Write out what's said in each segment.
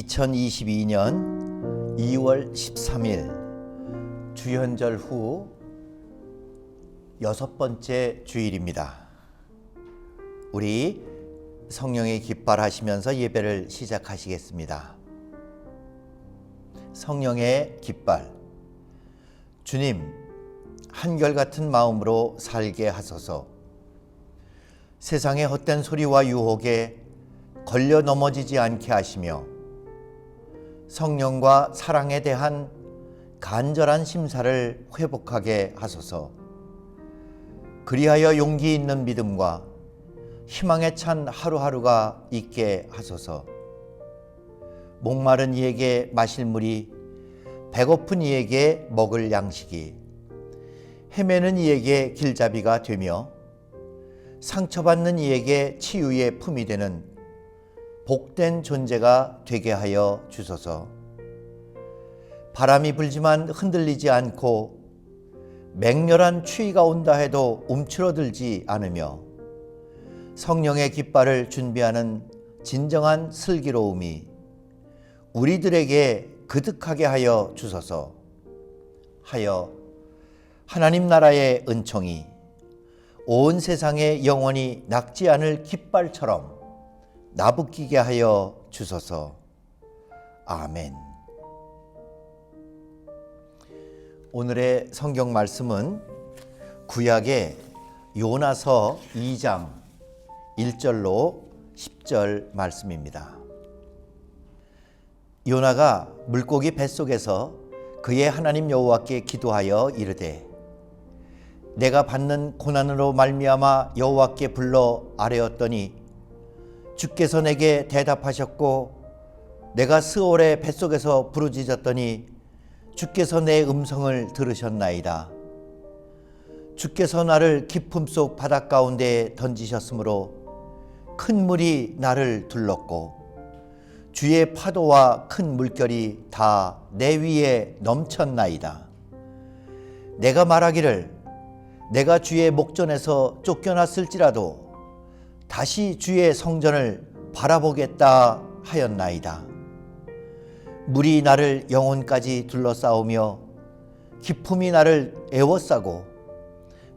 2022년 2월 13일 주현절 후 6번째 주일입니다. 우리 성령의 깃발하시면서 예배를 시작하시겠습니다. 성령의 깃발. 주님, 한결같은 마음으로 살게 하소서. 세상의 헛된 소리와 유혹에 걸려 넘어지지 않게 하시며 성령과 사랑에 대한 간절한 심사를 회복하게 하소서. 그리하여 용기 있는 믿음과 희망에 찬 하루하루가 있게 하소서. 목마른 이에게 마실 물이, 배고픈 이에게 먹을 양식이, 헤매는 이에게 길잡이가 되며 상처받는 이에게 치유의 품이 되는 복된 존재가 되게 하여 주소서. 바람이 불지만 흔들리지 않고 맹렬한 추위가 온다 해도 움츠러들지 않으며 성령의 깃발을 준비하는 진정한 슬기로움이 우리들에게 그득하게 하여 주소서. 하여 하나님 나라의 은총이 온 세상에 영원히 낙지 않을 깃발처럼 나부끼게 하여 주소서. 아멘. 오늘의 성경 말씀은 구약의 요나서 2장 1절로 10절 말씀입니다. 요나가 물고기 뱃속에서 그의 하나님 여호와께 기도하여 이르되, 내가 받는 고난으로 말미암아 여호와께 불러 아뢰었더니 주께서 내게 대답하셨고, 내가 스올의 뱃속에서 부르짖었더니 주께서 내 음성을 들으셨나이다. 주께서 나를 깊음 속 바닷 가운데에 던지셨으므로 큰 물이 나를 둘렀고 주의 파도와 큰 물결이 다 내 위에 넘쳤나이다. 내가 말하기를 내가 주의 목전에서 쫓겨났을지라도 다시 주의 성전을 바라보겠다 하였나이다. 물이 나를 영혼까지 둘러싸우며 깊음이 나를 에워싸고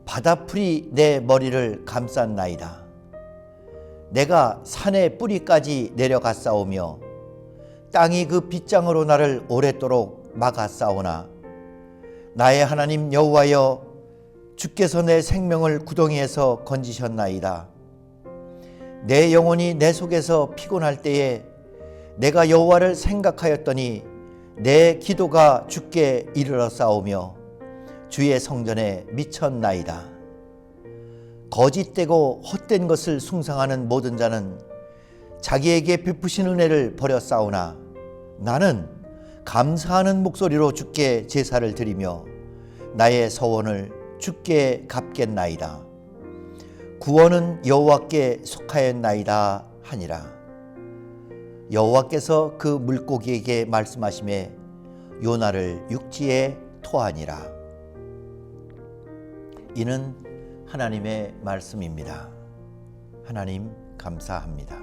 바다풀이 내 머리를 감쌌나이다. 내가 산의 뿌리까지 내려갔사오며 땅이 그 빗장으로 나를 오랫도록 막았사오나 나의 하나님 여호와여, 주께서 내 생명을 구덩이에서 건지셨나이다. 내 영혼이 내 속에서 피곤할 때에 내가 여호와를 생각하였더니 내 기도가 주께 이르러 싸우며 주의 성전에 미쳤나이다. 거짓되고 헛된 것을 숭상하는 모든 자는 자기에게 베푸신 은혜를 버렸사오나 나는 감사하는 목소리로 주께 제사를 드리며 나의 서원을 주께 갚겠나이다. 구원은 여호와께 속하였나이다 하니라. 여호와께서 그 물고기에게 말씀하시매 요나를 육지에 토하니라. 이는 하나님의 말씀입니다. 하나님 감사합니다.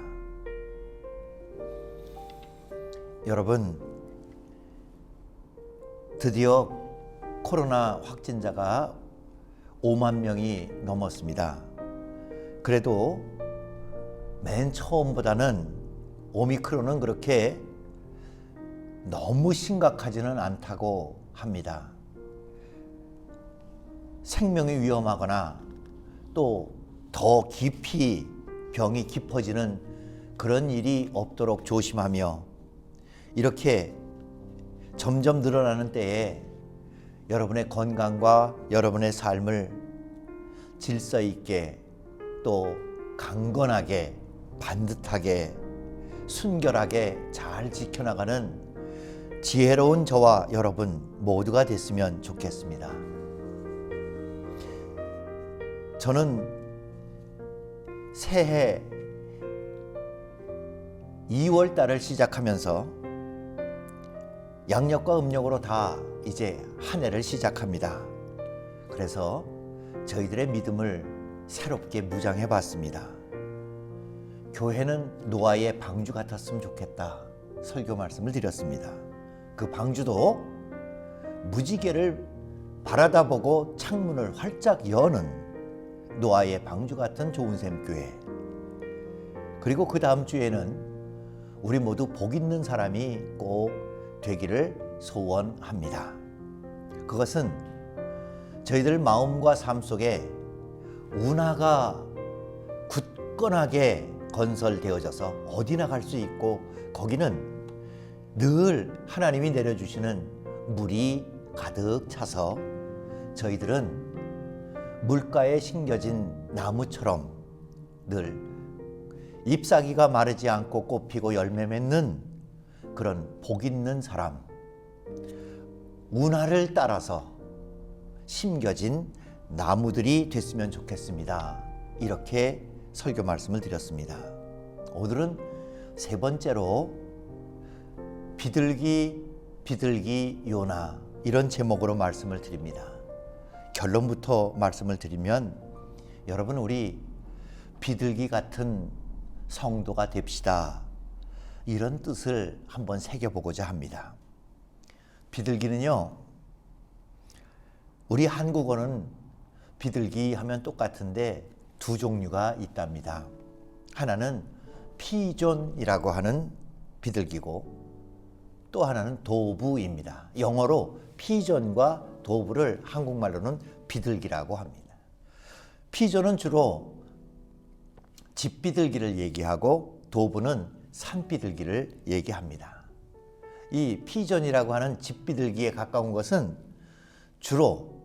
여러분, 드디어 코로나 확진자가 5만 명이 넘었습니다. 그래도 맨 처음보다는 오미크론은 그렇게 너무 심각하지는 않다고 합니다. 생명이 위험하거나 또 더 깊이 병이 깊어지는 그런 일이 없도록 조심하며 이렇게 점점 늘어나는 때에 여러분의 건강과 여러분의 삶을 질서 있게 또 강건하게 반듯하게 순결하게 잘 지켜나가는 지혜로운 저와 여러분 모두가 됐으면 좋겠습니다. 저는 새해 2월 달을 시작하면서 양력과 음력으로 다 이제 한 해를 시작합니다. 그래서 저희들의 믿음을 새롭게 무장해 봤습니다. 교회는 노아의 방주 같았으면 좋겠다 설교 말씀을 드렸습니다. 그 방주도 무지개를 바라다 보고 창문을 활짝 여는 노아의 방주 같은 좋은샘 교회. 그리고 그 다음 주에는 우리 모두 복 있는 사람이 꼭 되기를 소원합니다. 그것은 저희들 마음과 삶 속에 운하가 굳건하게 건설되어져서 어디나 갈 수 있고, 거기는 늘 하나님이 내려주시는 물이 가득 차서 저희들은 물가에 심겨진 나무처럼 늘 잎사귀가 마르지 않고 꽃피고 열매 맺는 그런 복 있는 사람, 운하를 따라서 심겨진 나무들이 됐으면 좋겠습니다. 이렇게 설교 말씀을 드렸습니다. 오늘은 세 번째로 비둘기 요나, 이런 제목으로 말씀을 드립니다. 결론부터 말씀을 드리면, 여러분, 우리 비둘기 같은 성도가 됩시다, 이런 뜻을 한번 새겨보고자 합니다. 비둘기는요, 우리 한국어는 비둘기 하면 똑같은데 두 종류가 있답니다. 하나는 피존이라고 하는 비둘기고, 또 하나는 도브입니다. 영어로 피존과 도브를 한국말로는 비둘기라고 합니다. 피존은 주로 집비둘기를 얘기하고, 도브는 산비둘기를 얘기합니다. 이 피존이라고 하는 집비둘기에 가까운 것은 주로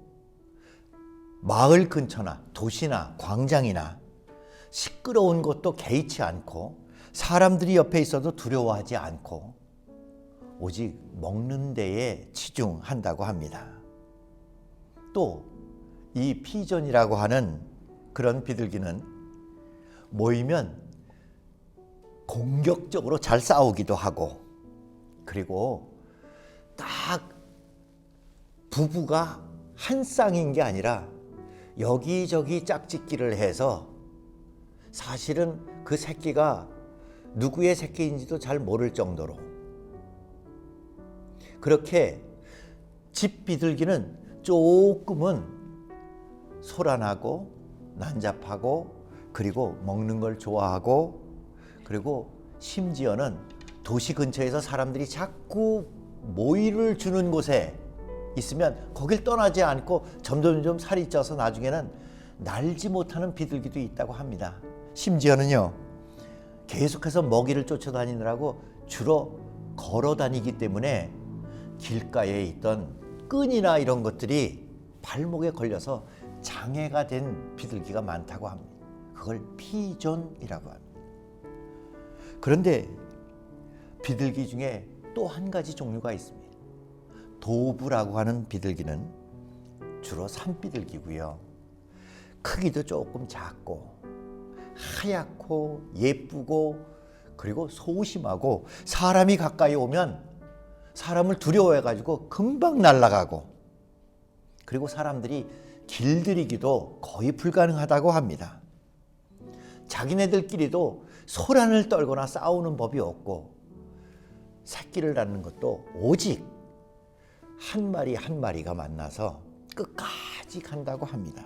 마을 근처나 도시나 광장이나 시끄러운 곳도 개의치 않고, 사람들이 옆에 있어도 두려워하지 않고, 오직 먹는 데에 치중한다고 합니다. 또 이 피존이라고 하는 그런 비둘기는 모이면 공격적으로 잘 싸우기도 하고, 그리고 딱 부부가 한 쌍인 게 아니라 여기저기 짝짓기를 해서 사실은 그 새끼가 누구의 새끼인지도 잘 모를 정도로, 그렇게 집 비둘기는 조금은 소란하고 난잡하고, 그리고 먹는 걸 좋아하고, 그리고 심지어는 도시 근처에서 사람들이 자꾸 모이를 주는 곳에 있으면 거길 떠나지 않고 점점 살이 쪄서 나중에는 날지 못하는 비둘기도 있다고 합니다. 심지어는요, 계속해서 먹이를 쫓아다니느라고 주로 걸어 다니기 때문에 길가에 있던 끈이나 이런 것들이 발목에 걸려서 장애가 된 비둘기가 많다고 합니다. 그걸 피존이라고 합니다. 그런데 비둘기 중에 또 한 가지 종류가 있습니다. 도브라고 하는 비둘기는 주로 산비둘기고요. 크기도 조금 작고 하얗고 예쁘고, 그리고 소심하고, 사람이 가까이 오면 사람을 두려워해가지고 금방 날아가고, 그리고 사람들이 길들이기도 거의 불가능하다고 합니다. 자기네들끼리도 소란을 떨거나 싸우는 법이 없고, 새끼를 낳는 것도 오직 한 마리 한 마리가 만나서 끝까지 간다고 합니다.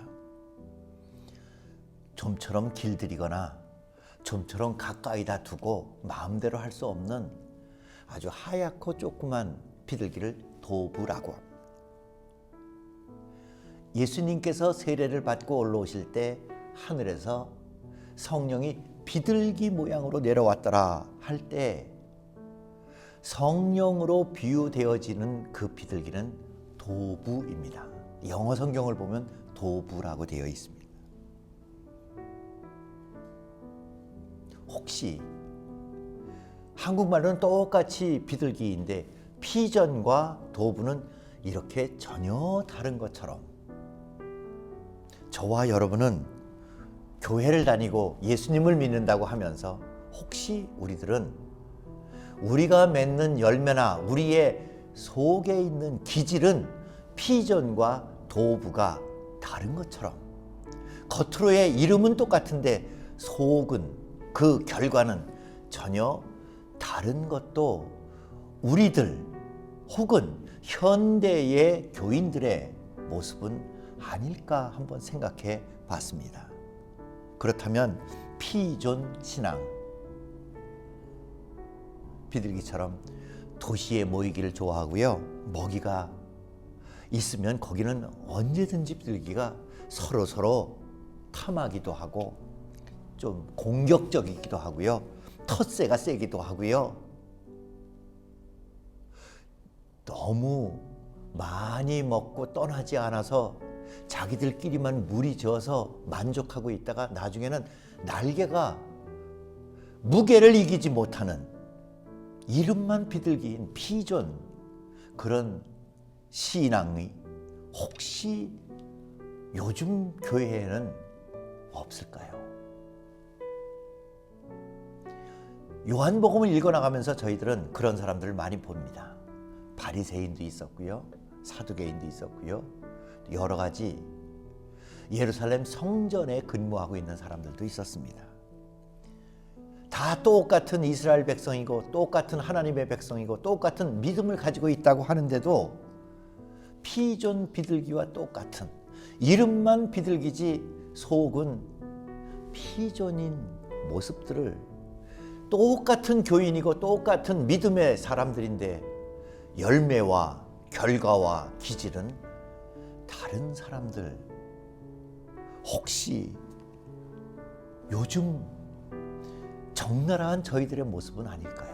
좀처럼 길들이거나 좀처럼 가까이다 두고 마음대로 할 수 없는 아주 하얗고 조그만 비둘기를 도브라고 합니다. 예수님께서 세례를 받고 올라오실 때 하늘에서 성령이 비둘기 모양으로 내려왔더라 할 때 성령으로 비유되어지는 그 비둘기는 도브입니다. 영어 성경을 보면 도브라고 되어 있습니다. 혹시 한국말로는 똑같이 비둘기인데 피전과 도브는 이렇게 전혀 다른 것처럼, 저와 여러분은 교회를 다니고 예수님을 믿는다고 하면서 혹시 우리들은 우리가 맺는 열매나 우리의 속에 있는 기질은 피전과 도브가 다른 것처럼, 겉으로의 이름은 똑같은데 속은, 그 결과는 전혀 다른 것도 우리들 혹은 현대의 교인들의 모습은 아닐까 한번 생각해 봤습니다. 그렇다면 피존 신앙, 비둘기처럼 도시에 모이기를 좋아하고요. 먹이가 있으면 거기는 언제든지 비둘기가 서로 탐하기도 하고 좀 공격적이기도 하고요. 텃세가 세기도 하고요. 너무 많이 먹고 떠나지 않아서 자기들끼리만 무리지어서 만족하고 있다가 나중에는 날개가 무게를 이기지 못하는 이름만 비둘기인 피존, 그런 신앙이 혹시 요즘 교회에는 없을까요? 요한복음을 읽어나가면서 저희들은 그런 사람들을 많이 봅니다. 바리새인도 있었고요, 사두개인도 있었고요, 여러 가지 예루살렘 성전에 근무하고 있는 사람들도 있었습니다. 다 똑같은 이스라엘 백성이고 똑같은 하나님의 백성이고 똑같은 믿음을 가지고 있다고 하는데도 피존 비둘기와 똑같은, 이름만 비둘기지 속은 피존인 모습들을, 똑같은 교인이고 똑같은 믿음의 사람들인데 열매와 결과와 기질은 다른 사람들, 혹시 요즘 적나라한 저희들의 모습은 아닐까요?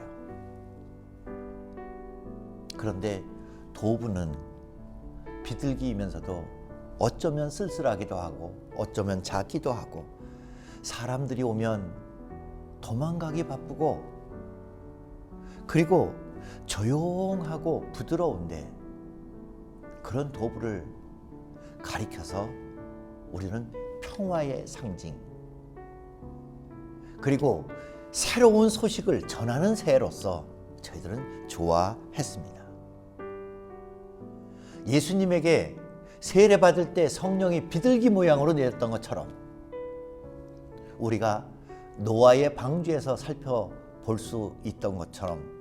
그런데 도부는 비둘기이면서도 어쩌면 쓸쓸하기도 하고 어쩌면 작기도 하고 사람들이 오면 도망가기 바쁘고 그리고 조용하고 부드러운데, 그런 도부를 가리켜서 우리는 평화의 상징, 그리고 새로운 소식을 전하는 새로서 저희들은 좋아했습니다. 예수님에게 세례 받을 때 성령이 비둘기 모양으로 내렸던 것처럼 우리가 노아의 방주에서 살펴볼 수 있던 것처럼,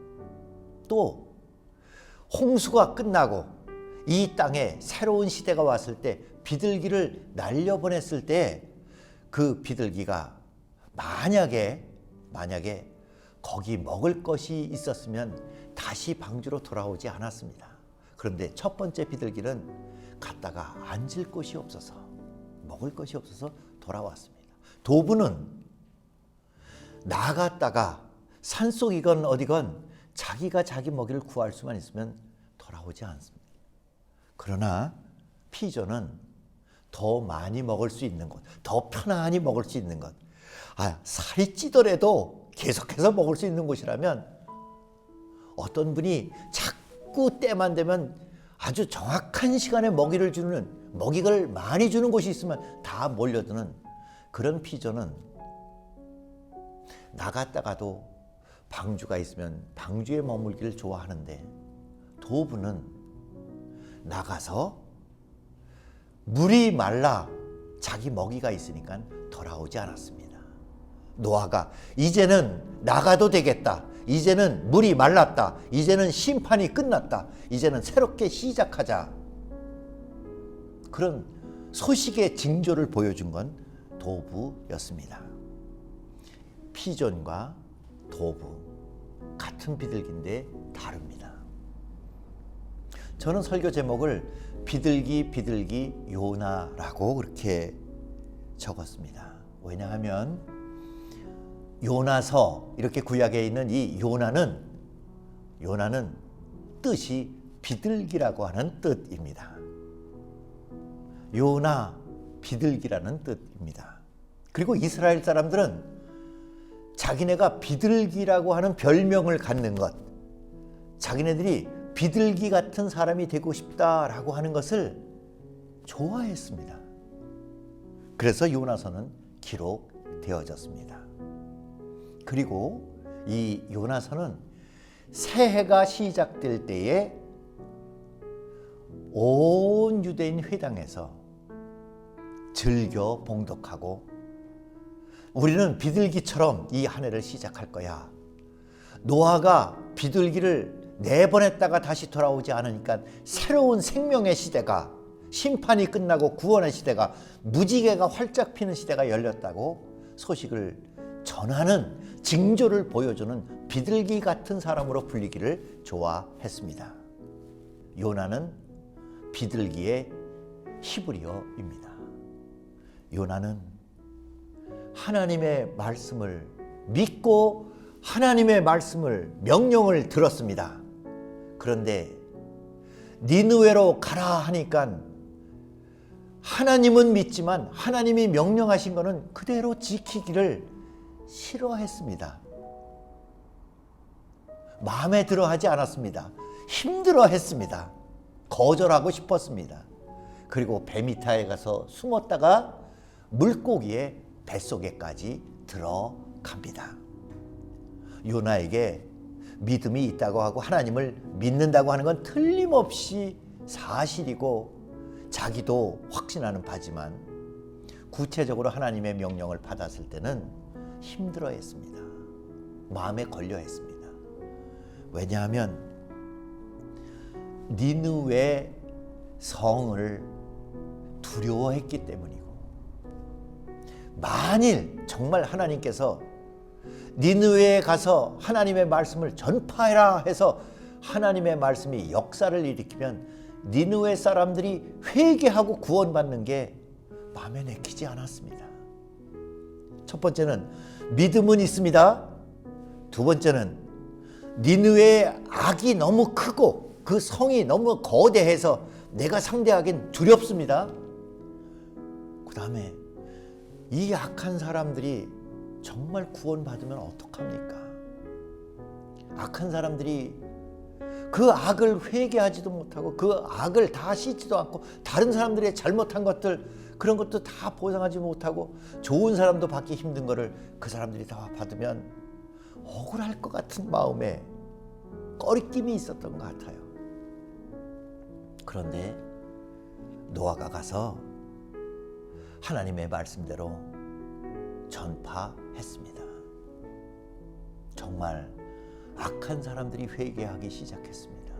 또 홍수가 끝나고 이 땅에 새로운 시대가 왔을 때 비둘기를 날려보냈을 때 그 비둘기가 만약에 거기 먹을 것이 있었으면 다시 방주로 돌아오지 않았습니다. 그런데 첫 번째 비둘기는 갔다가 앉을 곳이 없어서, 먹을 것이 없어서 돌아왔습니다. 도부는 나갔다가 산속이건 어디건 자기가 자기 먹이를 구할 수만 있으면 돌아오지 않습니다. 그러나 피존은 더 많이 먹을 수 있는 것, 더 편안히 먹을 수 있는 것, 살이 찌더라도 계속해서 먹을 수 있는 곳이라면, 어떤 분이 자꾸 때만 되면 아주 정확한 시간에 먹이를 많이 주는 곳이 있으면 다 몰려드는 그런 피존은 나갔다가도 방주가 있으면 방주에 머물기를 좋아하는데, 도부는 나가서 물이 말라 자기 먹이가 있으니까 돌아오지 않았습니다. 노아가 이제는 나가도 되겠다, 이제는 물이 말랐다, 이제는 심판이 끝났다, 이제는 새롭게 시작하자, 그런 소식의 징조를 보여준 건 도부였습니다. 피존과 도부, 같은 비둘기인데 다릅니다. 저는 설교 제목을 비둘기 요나라고 그렇게 적었습니다. 왜냐하면 요나서, 이렇게 구약에 있는 이 요나는 뜻이 비둘기라고 하는 뜻입니다. 요나, 비둘기라는 뜻입니다. 그리고 이스라엘 사람들은 자기네가 비둘기라고 하는 별명을 갖는 것, 자기네들이 비둘기 같은 사람이 되고 싶다라고 하는 것을 좋아했습니다. 그래서 요나서는 기록되어졌습니다. 그리고 이 요나서는 새해가 시작될 때에 온 유대인 회당에서 즐겨 봉독하고, 우리는 비둘기처럼 이 한 해를 시작할 거야, 노아가 비둘기를 내보냈다가 다시 돌아오지 않으니까 새로운 생명의 시대가, 심판이 끝나고 구원의 시대가, 무지개가 활짝 피는 시대가 열렸다고 소식을 전하는 징조를 보여주는 비둘기 같은 사람으로 불리기를 좋아했습니다. 요나는 비둘기의 히브리어입니다. 요나는 하나님의 말씀을 믿고 하나님의 말씀을, 명령을 들었습니다. 그런데 니느웨로 가라 하니까 하나님은 믿지만 하나님이 명령하신 것은 그대로 지키기를 싫어했습니다. 마음에 들어 하지 않았습니다. 힘들어 했습니다. 거절하고 싶었습니다. 그리고 베미타에 가서 숨었다가 물고기의 뱃속에까지 들어갑니다. 요나에게 믿음이 있다고 하고 하나님을 믿는다고 하는 건 틀림없이 사실이고 자기도 확신하는 바지만 구체적으로 하나님의 명령을 받았을 때는 힘들어했습니다. 마음에 걸려했습니다. 왜냐하면 니느웨 성을 두려워했기 때문이고, 만일 정말 하나님께서 니느웨에 가서 하나님의 말씀을 전파해라 해서 하나님의 말씀이 역사를 일으키면 니느웨 사람들이 회개하고 구원받는 게 마음에 내키지 않았습니다. 첫 번째는 믿음은 있습니다. 두 번째는 니느웨의 악이 너무 크고 그 성이 너무 거대해서 내가 상대하기엔 두렵습니다. 그 다음에 이 악한 사람들이 정말 구원받으면 어떡합니까? 악한 사람들이 그 악을 회개하지도 못하고 그 악을 다 씻지도 않고 다른 사람들의 잘못한 것들, 그런 것도 다 보상하지 못하고 좋은 사람도 받기 힘든 거를 그 사람들이 다 받으면 억울할 것 같은 마음에 꺼리낌이 있었던 것 같아요. 그런데 노아가 가서 하나님의 말씀대로 전파했습니다. 정말 악한 사람들이 회개하기 시작했습니다.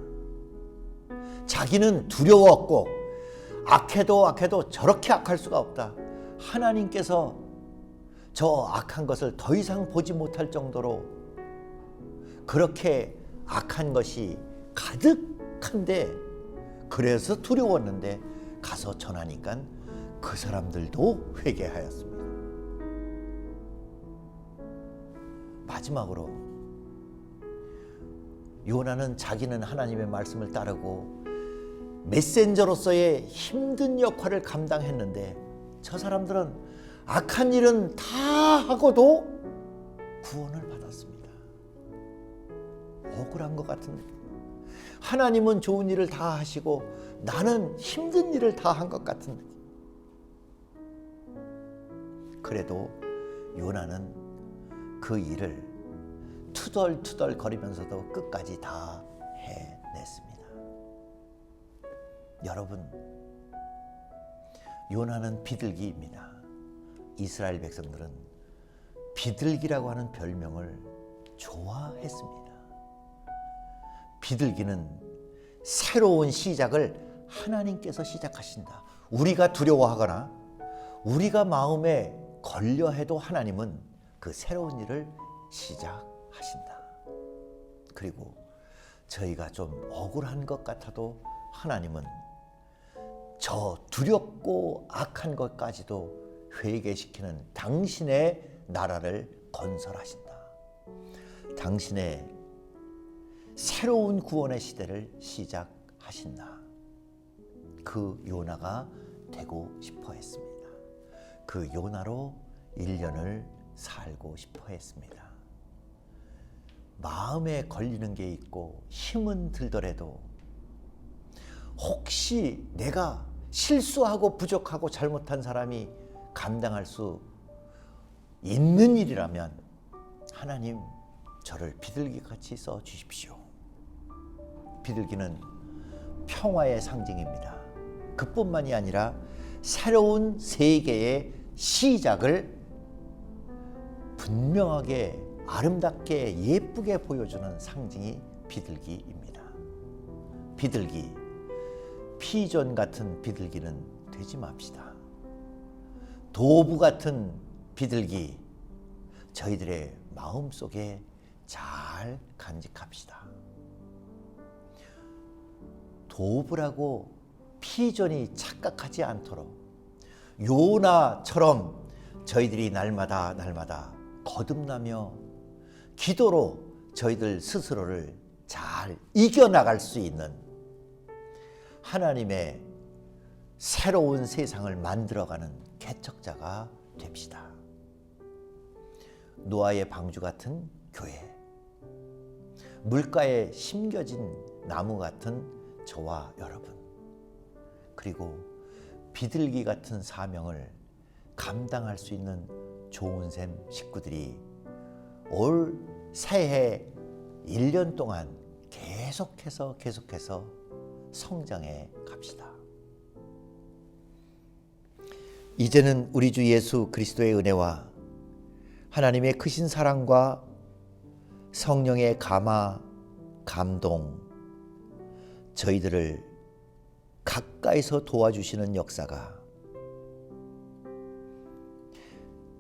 자기는 두려웠고 악해도 저렇게 악할 수가 없다. 하나님께서 저 악한 것을 더 이상 보지 못할 정도로 그렇게 악한 것이 가득한데, 그래서 두려웠는데 가서 전하니까 그 사람들도 회개하였습니다. 마지막으로 요나는 자기는 하나님의 말씀을 따르고 메신저로서의 힘든 역할을 감당했는데 저 사람들은 악한 일은 다 하고도 구원을 받았습니다. 억울한 것 같은 느낌. 하나님은 좋은 일을 다 하시고 나는 힘든 일을 다 한 것 같은 느낌. 그래도 요나는 그 일을 투덜투덜 거리면서도 끝까지 다 해냈습니다. 여러분, 요나는 비둘기입니다. 이스라엘 백성들은 비둘기라고 하는 별명을 좋아했습니다. 비둘기는 새로운 시작을 하나님께서 시작하신다. 우리가 두려워하거나 우리가 마음에 걸려해도 하나님은 그 새로운 일을 시작하신다. 그리고 저희가 좀 억울한 것 같아도 하나님은 저 두렵고 악한 것까지도 회개시키는 당신의 나라를 건설하신다. 당신의 새로운 구원의 시대를 시작하신다. 그 요나가 되고 싶어 했습니다. 그 요나로 1년을 살고 싶어 했습니다. 마음에 걸리는 게 있고 힘은 들더라도 혹시 내가 실수하고 부족하고 잘못한 사람이 감당할 수 있는 일이라면 하나님 저를 비둘기같이 써주십시오. 비둘기는 평화의 상징입니다. 그뿐만이 아니라 새로운 세계의 시작을 분명하게 아름답게 예쁘게 보여주는 상징이 비둘기입니다. 비둘기, 피존 같은 비둘기는 되지 맙시다. 도부 같은 비둘기, 저희들의 마음속에 잘 간직합시다. 도부라고 피존이 착각하지 않도록 요나처럼 저희들이 날마다 거듭나며 기도로 저희들 스스로를 잘 이겨나갈 수 있는 하나님의 새로운 세상을 만들어가는 개척자가 됩시다. 노아의 방주 같은 교회, 물가에 심겨진 나무 같은 저와 여러분, 그리고 비둘기 같은 사명을 감당할 수 있는 좋은샘 식구들이 올 새해 1년 동안 계속해서 성장해 갑시다. 이제는 우리 주 예수 그리스도의 은혜와 하나님의 크신 사랑과 성령의 감화, 감동, 저희들을 가까이서 도와주시는 역사가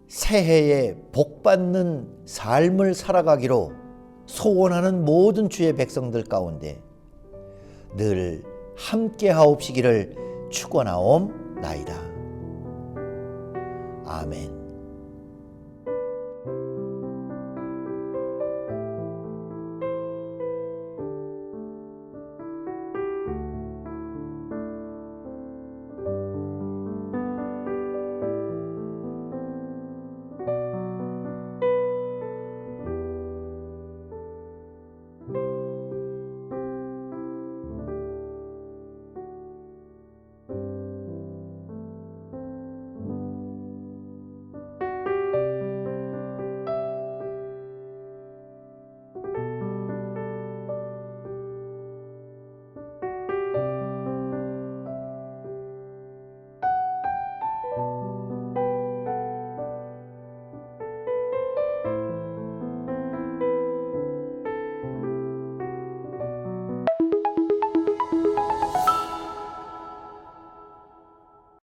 새해에 복받는 삶을 살아가기로 소원하는 모든 주의 백성들 가운데 늘 함께하옵시기를 축원하옵나이다. 아멘.